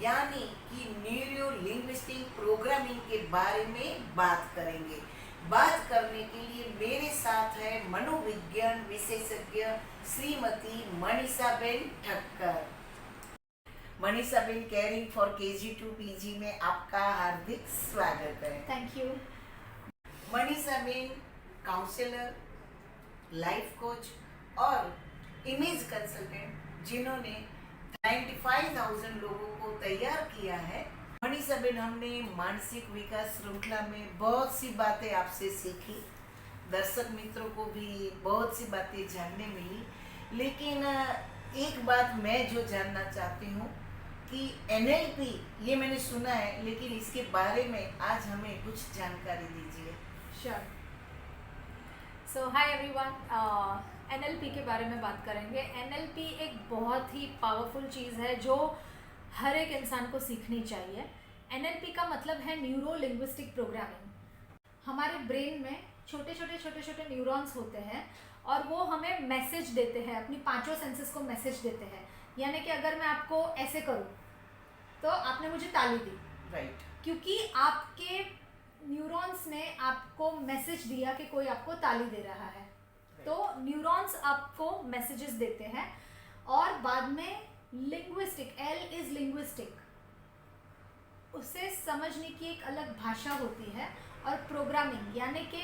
यानी कि neuro linguistic programming के बारे में बात करेंगे। बात करने के लिए मेरे साथ है मनोविज्ञान विशेषज्ञ Shrimati Manishaben Thakkar. Manishaben, caring for KG2 PG में आपका हार्दिक स्वागत है। Thank you. Manishaben counsellor, life coach और इमेज कंसल्टेंट जिन्होंने 95,000 लोगों को तैयार किया है। मनीषाबेन, हमने मानसिक विकास श्रृंखला में बहुत सी बातें आपसे सीखी, दर्शक मित्रों को भी बहुत सी बातें जानने मिली, लेकिन एक बात मैं जो जानना चाहती हूँ कि NLP ये मैंने सुना है, लेकिन इसके बारे में आज हमें कुछ जानकारी दीजिए। श्योर। सो हाय एवरीवन, NLP के बारे में बात करेंगे। NLP एक बहुत ही पावरफुल चीज़ है जो हर एक इंसान को सीखनी चाहिए। NLP का मतलब है न्यूरो लिंग्विस्टिक प्रोग्रामिंग। हमारे ब्रेन में छोटे छोटे न्यूरॉन्स होते हैं और वो हमें मैसेज देते हैं, अपनी पांचों सेंसेस को मैसेज देते हैं। यानी कि अगर मैं आपको ऐसे करूँ तो आपने मुझे ताली दी, राइट, क्योंकि आपके न्यूरॉन्स ने आपको मैसेज दिया कि कोई आपको ताली दे रहा है। तो न्यूरॉन्स आपको मैसेजेस देते हैं और बाद में लिंग्विस्टिक, L इज लिंग्विस्टिक, उसे समझने की एक अलग भाषा होती है। और प्रोग्रामिंग यानी कि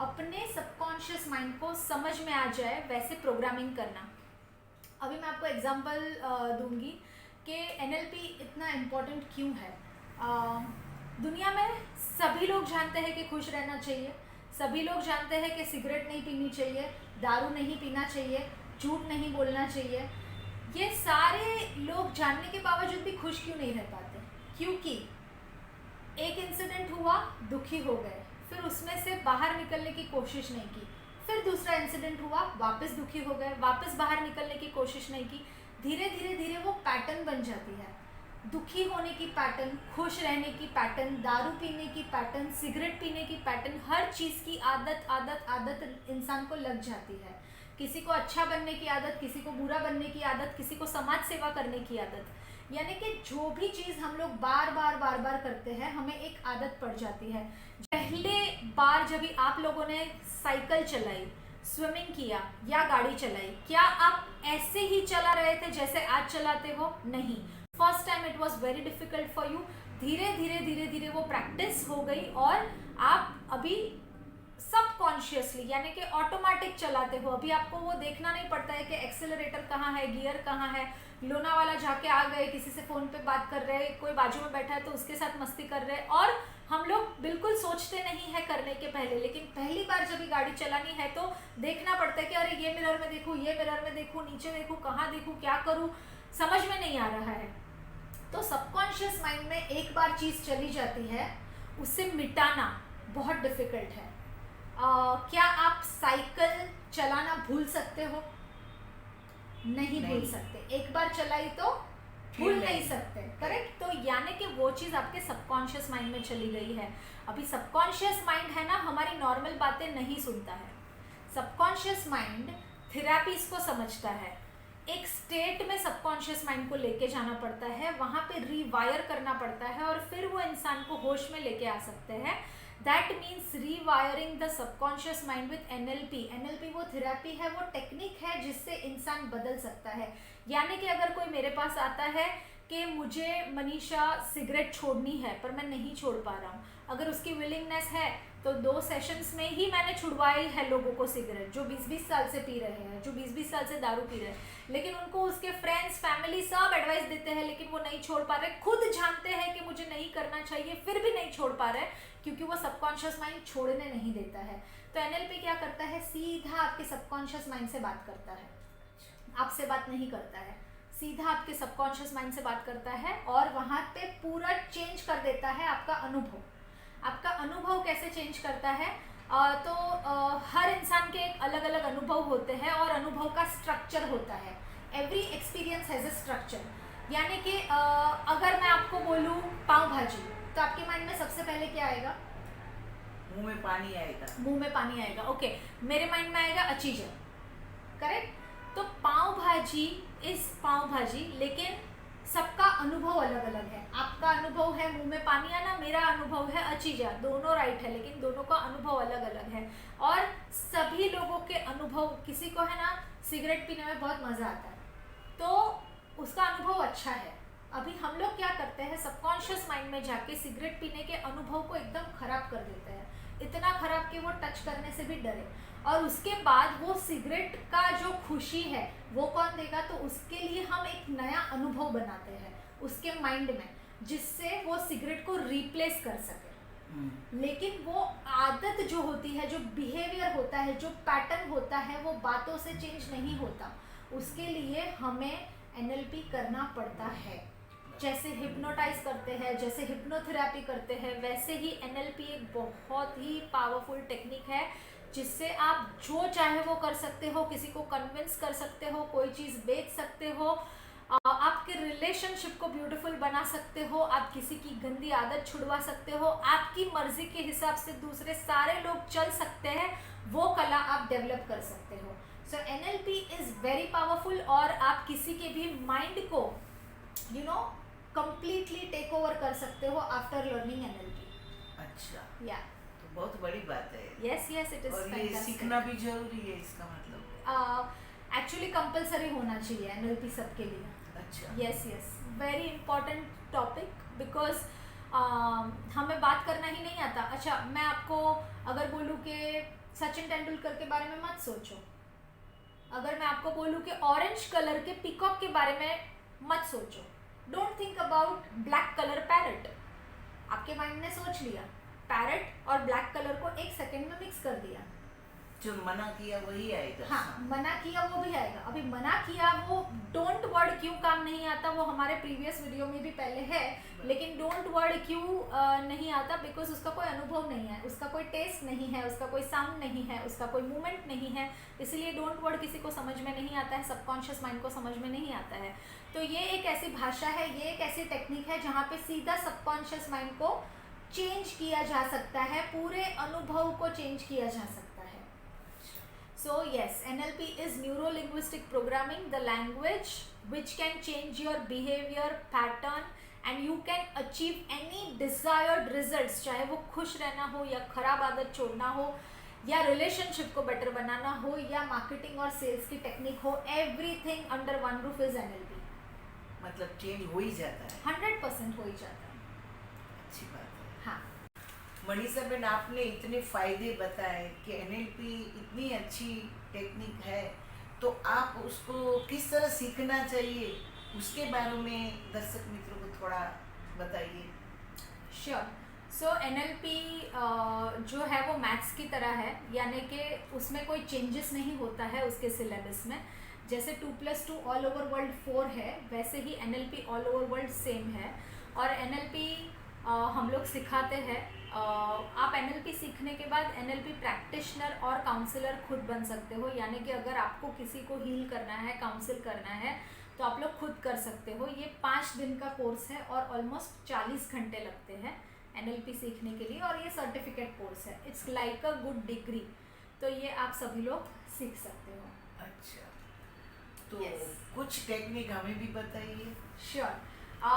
अपने सबकॉन्शियस माइंड को समझ में आ जाए वैसे प्रोग्रामिंग करना। अभी मैं आपको एग्जांपल दूंगी कि NLP इतना इम्पोर्टेंट क्यों है। दुनिया में सभी लोग जानते हैं कि खुश रहना चाहिए, सभी लोग जानते हैं कि सिगरेट नहीं पीनी चाहिए, दारू नहीं पीना चाहिए, झूठ नहीं बोलना चाहिए। ये सारे लोग जानने के बावजूद भी खुश क्यों नहीं रह पाते? क्योंकि एक इंसिडेंट हुआ, दुखी हो गए, फिर उसमें से बाहर निकलने की कोशिश नहीं की, फिर दूसरा इंसिडेंट हुआ, वापस दुखी हो गए, वापस बाहर निकलने की कोशिश नहीं की। धीरे धीरे वो पैटर्न बन जाती है। दुखी होने की पैटर्न, खुश रहने की पैटर्न, दारू पीने की पैटर्न, सिगरेट पीने की पैटर्न, हर चीज़ की आदत आदत आदत इंसान को लग जाती है। किसी को अच्छा बनने की आदत, किसी को बुरा बनने की आदत, किसी को समाज सेवा करने की आदत। यानी कि जो भी चीज़ हम लोग बार बार करते हैं, हमें एक आदत पड़ जाती है। पहले बार जब भी आप लोगों ने साइकिल चलाई, स्विमिंग किया या गाड़ी चलाई, क्या आप ऐसे ही चला रहे थे जैसे आज चलाते हो? नहीं। First time it was very difficult for you. धीरे धीरे वो प्रैक्टिस हो गई और आप अभी सबकॉन्शियसली यानी कि ऑटोमेटिक चलाते हो। अभी आपको वो देखना नहीं पड़ता है कि एक्सेलरेटर कहाँ है, गियर कहाँ है। लोनावाला जाके आ गए, किसी से फ़ोन पे बात कर रहे, कोई बाजू में बैठा है तो उसके साथ मस्ती कर रहे, और हम लोग बिल्कुल सोचते नहीं है करने के पहले। लेकिन पहली बार जब ये गाड़ी चलानी है तो देखना पड़ता है कि अरे ये मिरर में देखूँ, ये मिरर में देखूँ, नीचे देखूँ, कहाँ देखूँ, क्या करूँ, समझ में नहीं आ रहा है। तो सबकॉन्शियस माइंड में एक बार चीज़ चली जाती है, उसे मिटाना बहुत डिफिकल्ट है। क्या आप साइकिल चलाना भूल सकते हो? नहीं भूल सकते। एक बार चलाई तो भूल नहीं सकते, करेक्ट। तो यानी कि वो चीज़ आपके सबकॉन्शियस माइंड में चली गई है। अभी सबकॉन्शियस माइंड है ना, हमारी नॉर्मल बातें नहीं सुनता है। सबकॉन्शियस माइंड थेरेपीज को समझता है। एक स्टेट में सबकॉन्शियस माइंड को लेके जाना पड़ता है, वहाँ पे रिवायर करना पड़ता है और फिर वो इंसान को होश में लेके आ सकते हैं। That means rewiring the subconscious mind with NLP। NLP वो थेरेपी है, वो टेक्निक है जिससे इंसान बदल सकता है। यानी कि अगर कोई मेरे पास आता है कि मुझे मनीषा सिगरेट छोड़नी है पर मैं नहीं छोड़ पा रहा हूँ, अगर उसकी विलिंगनेस है तो 2 सेशंस में ही मैंने छुड़वाई है लोगों को सिगरेट, जो 20-20 साल से पी रहे हैं, जो 20-20 साल से दारू पी रहे हैं, लेकिन उनको उसके फ्रेंड्स, फैमिली सब एडवाइस देते हैं, लेकिन वो नहीं छोड़ पा रहे। खुद जानते हैं कि मुझे नहीं करना चाहिए, फिर भी नहीं छोड़ पा रहे क्योंकि वो सबकॉन्शियस माइंड छोड़ने नहीं देता है। तो NLP क्या करता है? सीधा आपके सबकॉन्शियस माइंड से बात करता है, आपसे बात नहीं करता है, सीधा आपके सबकॉन्शियस माइंड से बात करता है और वहाँ पे पूरा चेंज कर देता है आपका अनुभव। आपका अनुभव कैसे चेंज करता है? हर इंसान के एक अलग अलग अनुभव होते हैं और अनुभव का स्ट्रक्चर होता है। Every experience has a structure. यानी कि अगर मैं आपको बोलूँ पाव भाजी, तो आपके माइंड में सबसे पहले क्या आएगा? मुंह में पानी आएगा। मुंह में पानी आएगा, ओके। मेरे माइंड में आएगा अचीजर, करेक्ट। तो पाव भाजी इज पाव भाजी, लेकिन सबका अनुभव अलग अलग है। आपका अनुभव है मुंह में पानी आना, मेरा अनुभव है अचीजा, दोनों राइट है, लेकिन दोनों का अनुभव अलग अलग है। और सभी लोगों के अनुभव, किसी को है ना सिगरेट पीने में बहुत मज़ा आता है तो उसका अनुभव अच्छा है। अभी हम लोग क्या करते हैं, सबकॉन्शियस माइंड में जाके सिगरेट पीने के अनुभव को एकदम खराब कर देते हैं, इतना खराब कि वो टच करने से भी डरे। और उसके बाद वो सिगरेट का जो खुशी है वो कौन देगा, तो उसके लिए हम एक नया अनुभव बनाते हैं उसके माइंड में, जिससे वो सिगरेट को रिप्लेस कर सके। लेकिन वो आदत जो होती है, जो बिहेवियर होता है, जो पैटर्न होता है, वो बातों से चेंज नहीं होता। उसके लिए हमें एनएलपी करना पड़ता है। जैसे हिप्नोटाइज करते हैं, जैसे हिप्नोथेरेपी करते हैं, वैसे ही एनएलपी एक बहुत ही पावरफुल टेक्निक है जिससे आप जो चाहे वो कर सकते हो, किसी को कन्विंस कर सकते हो, कोई चीज़ बेच सकते हो, आपके रिलेशनशिप को ब्यूटीफुल बना सकते हो, आप किसी की गंदी आदत छुड़वा सकते हो, आपकी मर्जी के हिसाब से दूसरे सारे लोग चल सकते हैं, वो कला आप डेवलप कर सकते हो। सो एनएलपी इज़ वेरी पावरफुल और आप किसी के भी माइंड को कंप्लीटली टेक ओवर कर सकते हो आफ्टर लर्निंग एनएलपी। अच्छा, या तो बहुत बड़ी बात है। यस यस, इट इज और ये सीखना भी जरूरी है, इसका मतलब एक्चुअली कंपलसरी होना चाहिए एनएलपी सबके लिए। अच्छा, yes yes, very important topic, because हमें बात करना ही नहीं आता। अच्छा, मैं आपको अगर बोलूँ कि सचिन तेंदुलकर के बारे में मत सोचो, अगर मैं आपको बोलूँ कि ऑरेंज कलर के पीकॉक के बारे में मत सोचो, don't think about black colour parrot, आपके माइंड ने सोच लिया, पैरट और ब्लैक कलर को एक सेकंड में मिक्स कर दिया, जो मना किया वही आएगा। हाँ, मना किया वो भी आएगा। अभी मना किया, वो डोंट वर्ड क्यों काम नहीं आता, वो हमारे प्रीवियस वीडियो में भी पहले है, लेकिन डोंट वर्ड क्यों नहीं आता, बिकॉज उसका कोई अनुभव नहीं है, उसका कोई टेस्ट नहीं है, उसका कोई साउंड नहीं है, उसका कोई मूवमेंट नहीं है, इसलिए डोंट वर्ड किसी को समझ में नहीं आता है, सबकॉन्शियस माइंड को समझ में नहीं आता है। तो ये एक ऐसी भाषा है, ये एक ऐसी टेक्निक है जहाँ पे सीधा सबकॉन्शियस माइंड को चेंज किया जा सकता है, पूरे अनुभव को चेंज किया जा सकता है। So yes, NLP is neuro-linguistic programming, the language which can change your behavior pattern and you can achieve any desired results, चाहे वो खुश रहना हो या खराब आदत छोड़ना हो या रिलेशनशिप को बेटर बनाना हो या मार्केटिंग और सेल्स की टेक्निक हो, everything under one roof is NLP। मतलब चेंज हो ही जाता है। 100% हो ही जाता है। अच्छी बात है। हाँ, मनीषा बहन, आपने इतने फायदे बताए कि एनएलपी इतनी अच्छी टेक्निक है, तो आप उसको किस तरह सीखना चाहिए उसके बारे में दर्शक मित्रों को थोड़ा बताइए। श्योर। सो एनएलपी जो है वो मैथ्स की तरह है, यानी कि उसमें कोई चेंजेस नहीं होता है उसके सिलेबस में। जैसे 2+2 ऑल ओवर वर्ल्ड 4 है, वैसे ही NLP all over world same है। और एनएलपी हम लोग सिखाते हैं। आप एनएलपी सीखने के बाद एनएलपी प्रैक्टिशनर और काउंसलर खुद बन सकते हो, यानी कि अगर आपको किसी को हील करना है, काउंसिल करना है, तो आप लोग खुद कर सकते हो। ये 5 दिन का कोर्स है और ऑलमोस्ट 40 घंटे लगते हैं एनएलपी सीखने के लिए, और ये सर्टिफिकेट कोर्स है, it's like a good degree. तो ये आप सभी लोग सीख सकते हो। अच्छा, तो Yes. कुछ टेक्निक हमें भी बताइए। श्योर।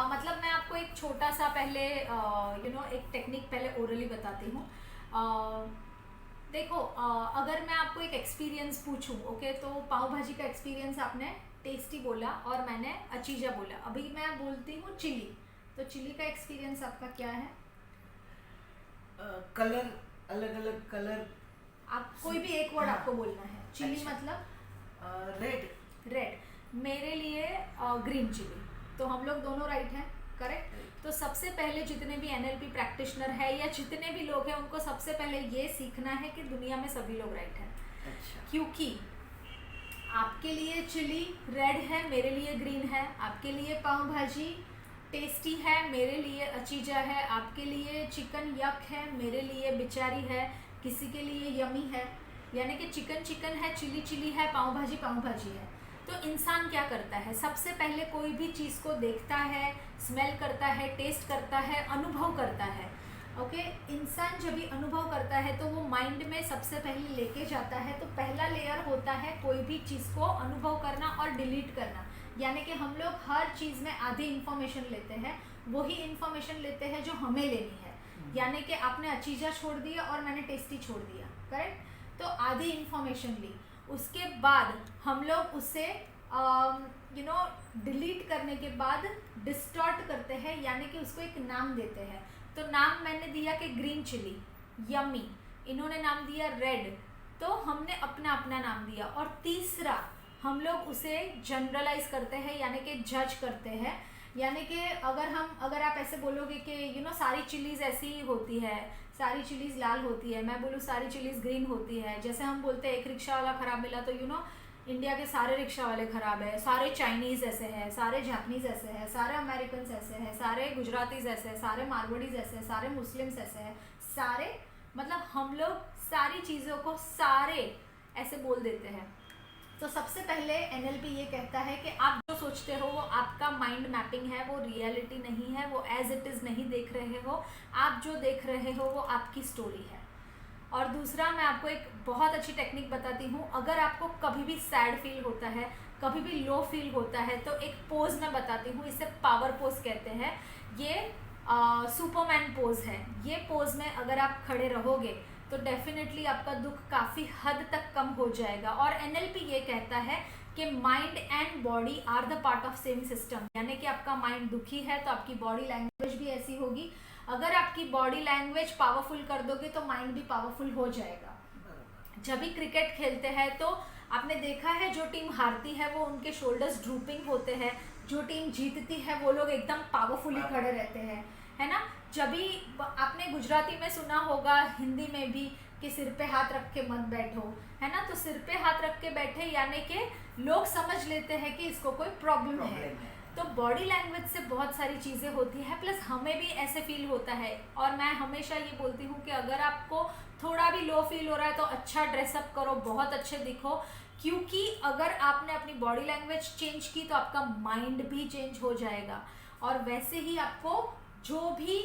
मतलब मैं आपको एक छोटा सा पहले एक टेक्निक पहले ओरली बताती हूँ। देखो, अगर मैं आपको एक एक्सपीरियंस पूछूं, ओके, तो पाव भाजी का एक्सपीरियंस आपने टेस्टी बोला और मैंने अचीजा बोला। अभी मैं बोलती हूँ चिली, तो चिली का एक्सपीरियंस आपका क्या है? कलर, अलग अलग कलर। आप कोई भी एक वर्ड हाँ। आपको बोलना है। चिली अच्छा। मतलब रेड। रेड। मेरे लिए ग्रीन चिली। तो हम लोग दोनों राइट हैं, करेक्ट। तो सबसे पहले जितने भी एनएलपी प्रैक्टिशनर है या जितने भी लोग हैं, उनको सबसे पहले ये सीखना है कि दुनिया में सभी लोग राइट हैं। अच्छा। क्योंकि आपके लिए चिली रेड है, मेरे लिए ग्रीन है। आपके लिए पाव भाजी टेस्टी है, मेरे लिए अचीजा है। आपके लिए चिकन यक है, मेरे लिए बिचारी है, किसी के लिए यमी है। यानी कि चिकन चिकन है, चिली चिली है, पाव भाजी है। तो इंसान क्या करता है, सबसे पहले कोई भी चीज़ को देखता है, स्मेल करता है, टेस्ट करता है, अनुभव करता है। ओके, इंसान जब भी अनुभव करता है तो वो माइंड में सबसे पहले लेके जाता है। तो पहला लेयर होता है कोई भी चीज़ को अनुभव करना और डिलीट करना। यानी कि हम लोग हर चीज़ में आधी इंफॉर्मेशन लेते हैं, वही इंफॉर्मेशन लेते हैं जो हमें लेनी है। यानी कि आपने अचीजा छोड़ दिया और मैंने टेस्टी छोड़ दिया, करेक्ट? तो आधी इंफॉर्मेशन ली, उसके बाद हम लोग उसे डिलीट करने के बाद डिस्टॉर्ट करते हैं, यानी कि उसको एक नाम देते हैं। तो नाम मैंने दिया कि ग्रीन चिली, यम्मी, इन्होंने नाम दिया रेड, तो हमने अपना अपना नाम दिया। और तीसरा हम लोग उसे जनरलाइज करते हैं, यानी कि जज करते हैं। यानी कि अगर आप ऐसे बोलोगे कि सारी चिलीज़ ऐसी ही होती है, सारी चिलीज़ लाल होती है, मैं बोलूँ सारी चिलीज़ ग्रीन होती है। जैसे हम बोलते हैं एक रिक्शा वाला ख़राब मिला तो इंडिया के सारे रिक्शा वाले ख़राब है, सारे चाइनीज़ ऐसे हैं, सारे जापनीज़ ऐसे हैं, सारे अमेरिकन ऐसे हैं, सारे गुजरातीज़ ऐसे हैं, सारे मारवाड़ीज़ ऐसे हैं, सारे मुस्लिम्स ऐसे हैं, सारे मतलब हम लोग सारी चीज़ों को सारे ऐसे बोल देते हैं। तो सबसे पहले NLP ये कहता है कि आप जो सोचते हो वो आपका माइंड मैपिंग है, वो रियलिटी नहीं है, वो एज इट इज़ नहीं देख रहे हो। आप जो देख रहे हो वो आपकी स्टोरी है। और दूसरा मैं आपको एक बहुत अच्छी टेक्निक बताती हूँ। अगर आपको कभी भी सैड फील होता है, कभी भी लो फील होता है, तो एक पोज मैं बताती हूँ, इसे पावर पोज कहते हैं। ये सुपरमैन पोज है। ये पोज में अगर आप खड़े रहोगे तो डेफिनेटली आपका दुख काफ़ी हद तक कम हो जाएगा। और NLP ये कहता है कि mind and body are the part of same system, यानी कि आपका माइंड दुखी है तो आपकी बॉडी लैंग्वेज भी ऐसी होगी। अगर आपकी बॉडी लैंग्वेज पावरफुल कर दोगे तो माइंड भी पावरफुल हो जाएगा। जब भी क्रिकेट खेलते हैं तो आपने देखा है जो टीम हारती है वो उनके शोल्डर्स ड्रूपिंग होते हैं, जो टीम जीतती है वो लोग एकदम पावरफुली खड़े रहते हैं, है ना। जब भी आपने गुजराती में सुना होगा, हिंदी में भी, कि सिर पे हाथ रख के मत बैठो, है ना। तो सिर पे हाथ रख के बैठे यानी कि लोग समझ लेते हैं कि इसको कोई प्रॉब्लम है। तो बॉडी लैंग्वेज से बहुत सारी चीज़ें होती है, प्लस हमें भी ऐसे फील होता है। और मैं हमेशा ये बोलती हूँ कि अगर आपको थोड़ा भी लो फील हो रहा है तो अच्छा ड्रेसअप करो, बहुत अच्छे दिखो, क्योंकि अगर आपने अपनी बॉडी लैंग्वेज चेंज की तो आपका माइंड भी चेंज हो जाएगा। और वैसे ही आपको जो भी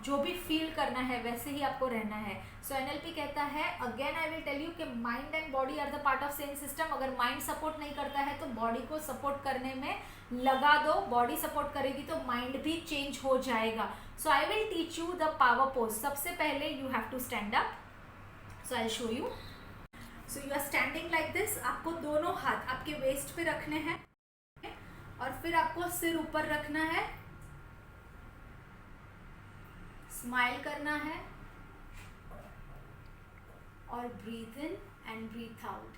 जो भी फील करना है वैसे ही आपको रहना है। सो NLP कहता है, again I will tell you कि mind and body are the part of same system. अगर माइंड सपोर्ट नहीं करता है तो बॉडी को सपोर्ट करने में लगा दो, बॉडी सपोर्ट करेगी तो माइंड भी चेंज हो जाएगा। So I will teach you the power pose. सबसे पहले you have to stand up, so I show you. So you are standing like this. आपको दोनों हाथ आपके वेस्ट पे रखने हैं और फिर आपको सिर ऊपर रखना है, स्माइल करना है और breathe in and breathe out.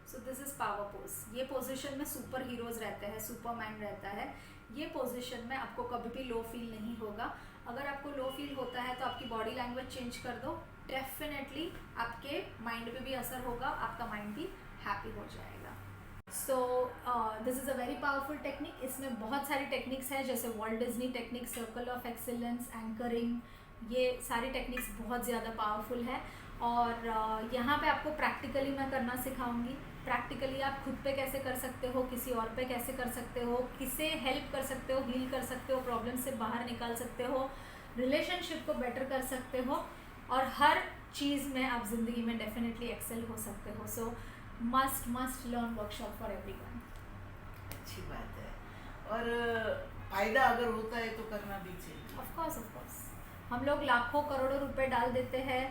So this is power pose. ये पोजीशन में सुपर हीरोज रहते हैं, सुपरमैन रहता है। ये पोजीशन में आपको कभी भी लो फील नहीं होगा। अगर आपको लो फील होता है तो आपकी बॉडी लैंग्वेज चेंज कर दो, डेफिनेटली आपके माइंड पे भी असर होगा, आपका माइंड भी हैप्पी हो जाएगा। So this is a very powerful technique. इसमें बहुत सारी टेक्निक्स हैं, जैसे Walt Disney technique, circle of excellence, anchoring, ये सारी टेक्निक्स बहुत ज़्यादा पावरफुल है। और यहाँ पे आपको प्रैक्टिकली मैं करना सिखाऊंगी। प्रैक्टिकली आप खुद पे कैसे कर सकते हो, किसी और पे कैसे कर सकते हो, किसे हेल्प कर सकते हो, हील कर सकते हो, प्रॉब्लम से बाहर निकाल सकते हो, रिलेशनशिप को बेटर कर सकते हो, और हर चीज़ में आप ज़िंदगी में डेफिनेटली एक्सेल हो सकते हो। सो must learn workshop for everyone. अच्छी बात है, और फायदा अगर होता है तो करना भी चाहिए। ऑफ कोर्स हम लोग लाखों करोड़ों रुपए डाल देते हैं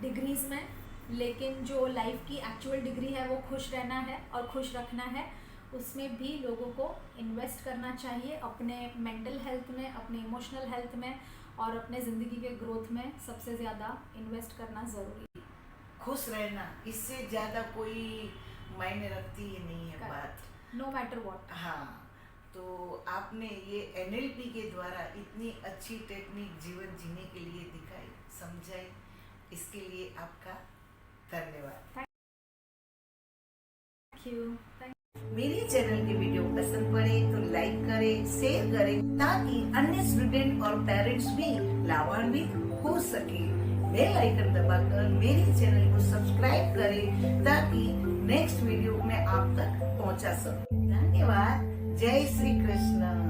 डिग्रीज में, लेकिन जो लाइफ की एक्चुअल डिग्री है वो खुश रहना है और खुश रखना है। उसमें भी लोगों को इन्वेस्ट करना चाहिए, अपने मेंटल हेल्थ में, अपने इमोशनल हेल्थ में और अपने ज़िंदगी के ग्रोथ में सबसे ज़्यादा इन्वेस्ट करना ज़रूरी है। खुश रहना, इससे ज़्यादा कोई मायने रखती ही नहीं है बात, नो मैटर व्हाट। हाँ, तो आपने ये NLP के द्वारा इतनी अच्छी टेक्निक जीवन जीने के लिए दिखाई, समझाई, इसके लिए आपका धन्यवाद। Thank you. मेरे चैनल के वीडियो पसंद पड़े तो लाइक करें, शेयर करें, ताकि अन्य स्टूडेंट और पेरेंट्स भी लाभान्वित हो सके। बेल आइकन दबाकर मेरे चैनल को सब्सक्राइब करें ताकि नेक्स्ट वीडियो में आप तक पहुंचा सकूं। धन्यवाद। जय श्री कृष्ण।